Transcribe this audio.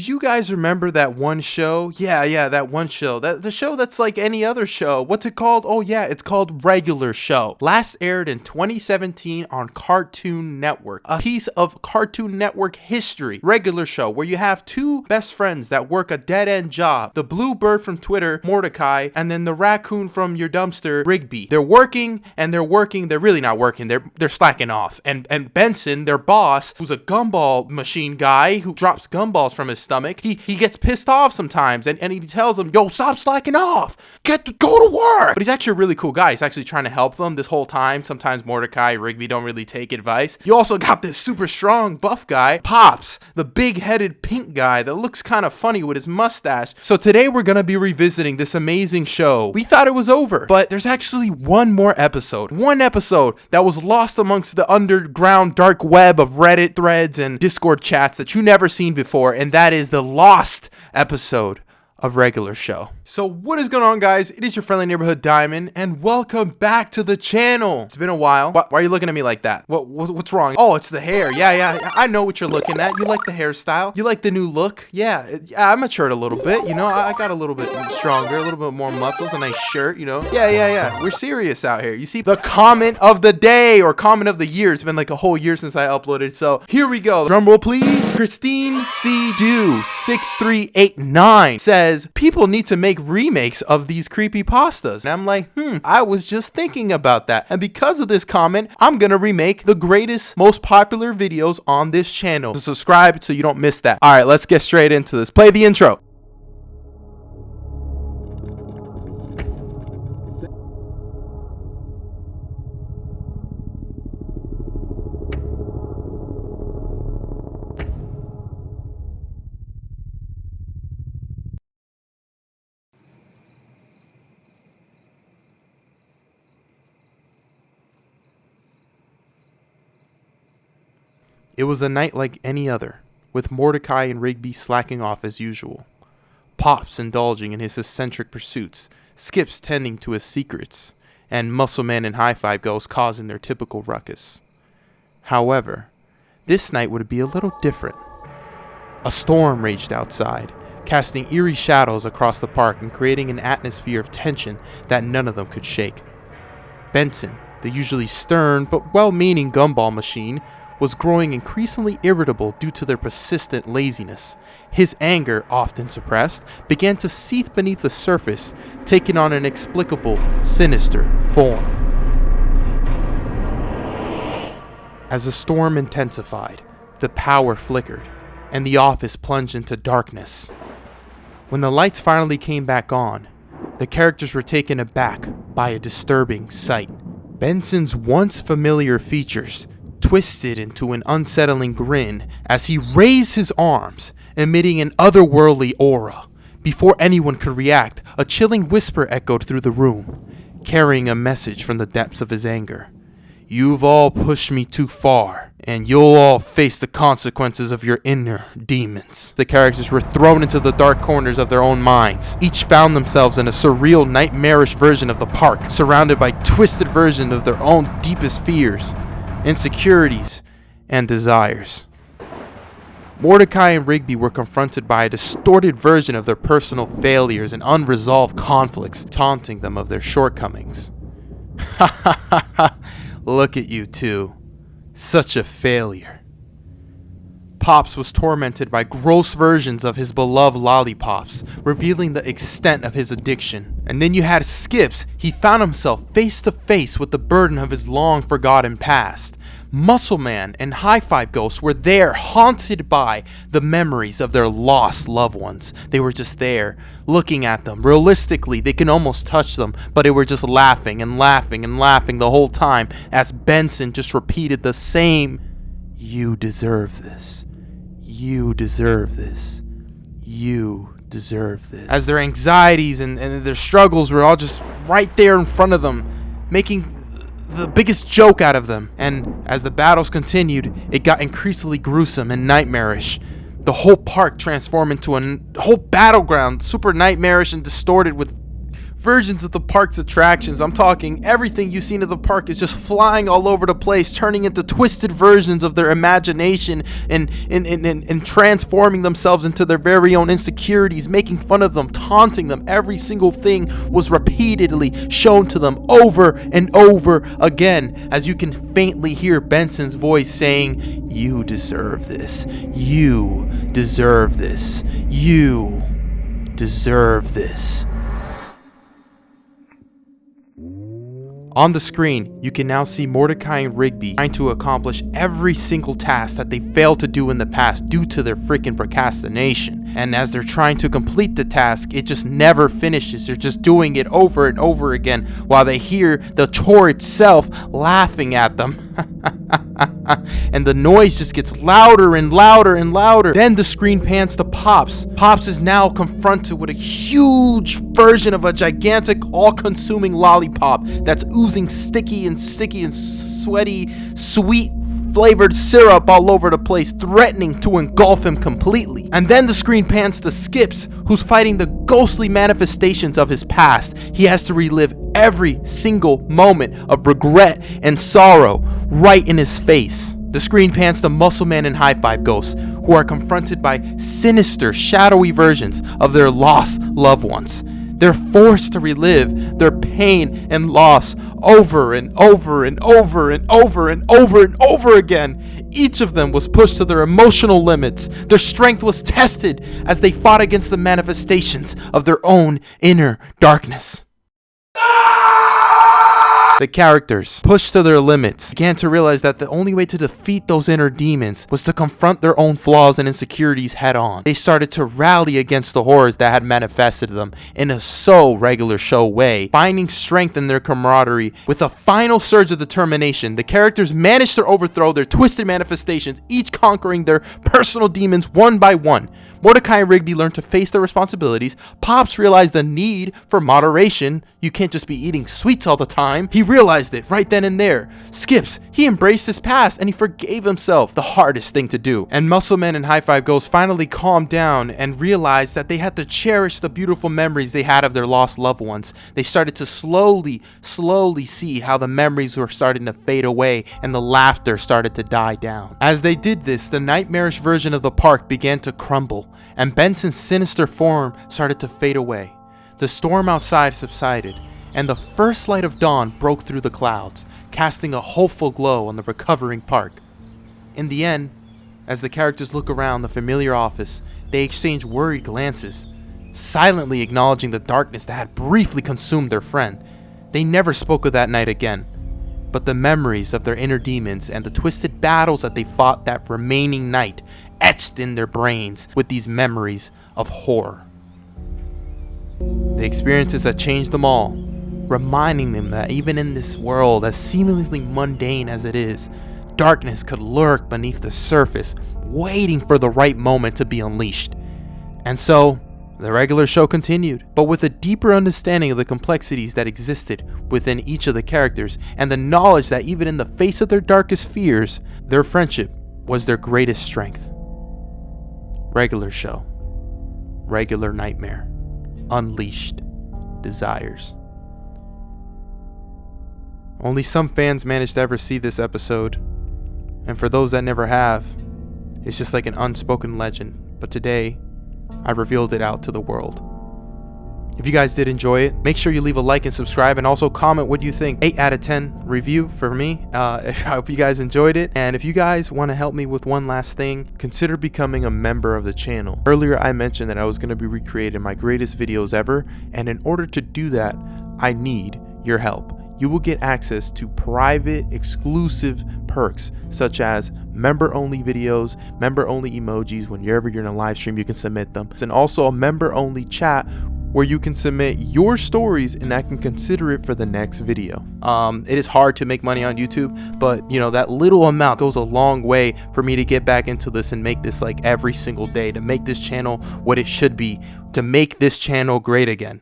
Do you guys remember that one show? Yeah, that one show. The show that's like any other show. What's it called? Oh yeah, it's called Regular Show. Last aired in 2017 on Cartoon Network. A piece of Cartoon Network history. Regular Show, where you have two best friends that work a dead-end job. The blue bird from Twitter, Mordecai, and then the raccoon from your dumpster, Rigby. They're working, they're really not working. They're slacking off. And Benson, their boss, who's a gumball machine guy who drops gumballs from his stomach, he gets pissed off sometimes, and he tells them, yo, stop slacking off, go to work. But he's actually a really cool guy. He's actually trying to help them this whole time. Sometimes Mordecai, Rigby don't really take advice. You also got this super strong buff guy, Pops, the big-headed pink guy that looks kind of funny with his mustache. So today we're gonna be revisiting this amazing show. We thought it was over, but there's actually one more episode. One episode that was lost amongst the underground dark web of Reddit threads and Discord chats that you never seen before, and that is the lost episode of Regular Show. So what is going on, guys? It is your friendly neighborhood Diamond, and welcome back to the channel. It's been a while. Why are you looking at me like that? What's wrong? Oh, it's the hair. Yeah, I know what you're looking at. You like the hairstyle. You like the new look. Yeah, I matured a little bit, you know. I got a little bit stronger, a little bit more muscles, a nice shirt, you know. Yeah. We're serious out here. You see, the comment of the day or comment of the year. It's been like a whole year since I uploaded, so here we go. Drum roll, please. Christine C. Dew 6389 says, people need to make remakes of these creepy pastas. And I'm like, I was just thinking about that. And because of this comment, I'm gonna remake the greatest, most popular videos on this channel. So subscribe so you don't miss that. All right, let's get straight into this. Play the intro. It was a night like any other, with Mordecai and Rigby slacking off as usual. Pops indulging in his eccentric pursuits, Skips tending to his secrets, and Muscleman and High Five Ghost causing their typical ruckus. However, this night would be a little different. A storm raged outside, casting eerie shadows across the park and creating an atmosphere of tension that none of them could shake. Benson, the usually stern but well-meaning gumball machine, was growing increasingly irritable due to their persistent laziness. His anger, often suppressed, began to seethe beneath the surface, taking on an inexplicable, sinister form. As the storm intensified, the power flickered, and the office plunged into darkness. When the lights finally came back on, the characters were taken aback by a disturbing sight. Benson's once familiar features twisted into an unsettling grin as he raised his arms, emitting an otherworldly aura. Before anyone could react, a chilling whisper echoed through the room, carrying a message from the depths of his anger. You've all pushed me too far, and you'll all face the consequences of your inner demons. The characters were thrown into the dark corners of their own minds. Each found themselves in a surreal, nightmarish version of the park, surrounded by twisted versions of their own deepest fears, insecurities, and desires. Mordecai and Rigby were confronted by a distorted version of their personal failures and unresolved conflicts, taunting them of their shortcomings. Ha ha ha ha, look at you two. Such a failure. Pops was tormented by gross versions of his beloved lollipops, revealing the extent of his addiction. And then you had Skips. He found himself face to face with the burden of his long forgotten past. Muscleman and High Five Ghost were there, haunted by the memories of their lost loved ones. They were just there, looking at them. Realistically, they can almost touch them, but they were just laughing and laughing and laughing the whole time as Benson just repeated the same, "You deserve this. You deserve this. You deserve this." As their anxieties and their struggles were all just right there in front of them, making the biggest joke out of them. And as the battles continued, it got increasingly gruesome and nightmarish. The whole park transformed into a whole battleground, super nightmarish and distorted with versions of the park's attractions. I'm talking everything you've seen of the park is just flying all over the place, turning into twisted versions of their imagination and transforming themselves into their very own insecurities, making fun of them, taunting them. Every single thing was repeatedly shown to them over and over again, as you can faintly hear Benson's voice saying, "You deserve this. You deserve this. You deserve this." On the screen, you can now see Mordecai and Rigby trying to accomplish every single task that they failed to do in the past due to their freaking procrastination. And as they're trying to complete the task, it just never finishes. They're just doing it over and over again while they hear the chore itself laughing at them. And the noise just gets louder and louder and louder. Then the screen pans to Pops. Pops is now confronted with a huge version of a gigantic, all-consuming lollipop that's oozing sticky and sweaty, sweet flavored syrup all over the place, threatening to engulf him completely. And then the screen pans to Skips, who's fighting the ghostly manifestations of his past. He has to relive every single moment of regret and sorrow right in his face. The screen pans to Muscle Man and High Five Ghost, who are confronted by sinister, shadowy versions of their lost loved ones. They're forced to relive their pain and loss over and over and over and over and over and over again. Each of them was pushed to their emotional limits. Their strength was tested as they fought against the manifestations of their own inner darkness. The characters, pushed to their limits, began to realize that the only way to defeat those inner demons was to confront their own flaws and insecurities head on. They started to rally against the horrors that had manifested them in a so regular show way, finding strength in their camaraderie. With a final surge of determination, the characters managed to overthrow their twisted manifestations, each conquering their personal demons one by one. Mordecai and Rigby learned to face their responsibilities. Pops realized the need for moderation. You can't just be eating sweets all the time. He realized it right then and there. Skips, he embraced his past and he forgave himself, the hardest thing to do. And Muscle Man and High Five Ghost finally calmed down and realized that they had to cherish the beautiful memories they had of their lost loved ones. They started to slowly see how the memories were starting to fade away and the laughter started to die down. As they did this, the nightmarish version of the park began to crumble, and Benson's sinister form started to fade away. The storm outside subsided, and the first light of dawn broke through the clouds, casting a hopeful glow on the recovering park. In the end, as the characters look around the familiar office, they exchange worried glances, silently acknowledging the darkness that had briefly consumed their friend. They never spoke of that night again, but the memories of their inner demons and the twisted battles that they fought that remaining night etched in their brains with these memories of horror. The experiences that changed them all, reminding them that even in this world, as seemingly mundane as it is, darkness could lurk beneath the surface, waiting for the right moment to be unleashed. And so, the regular show continued, but with a deeper understanding of the complexities that existed within each of the characters, and the knowledge that even in the face of their darkest fears, their friendship was their greatest strength. Regular show. Regular nightmare. Unleashed desires. Only some fans managed to ever see this episode, and for those that never have, it's just like an unspoken legend, but today, I revealed it out to the world. If you guys did enjoy it, make sure you leave a like and subscribe, and also comment what you think. 8 out of 10 review for me. I hope you guys enjoyed it, and if you guys want to help me with one last thing, consider becoming a member of the channel. Earlier I mentioned that I was going to be recreating my greatest videos ever, and in order to do that, I need your help. You will get access to private, exclusive perks such as member-only videos, member-only emojis. Whenever you're in a live stream, you can submit them, and also a member-only chat where you can submit your stories and I can consider it for the next video. It is hard to make money on YouTube, but you know, that little amount goes a long way for me to get back into this and make this like every single day, to make this channel what it should be, to make this channel great again.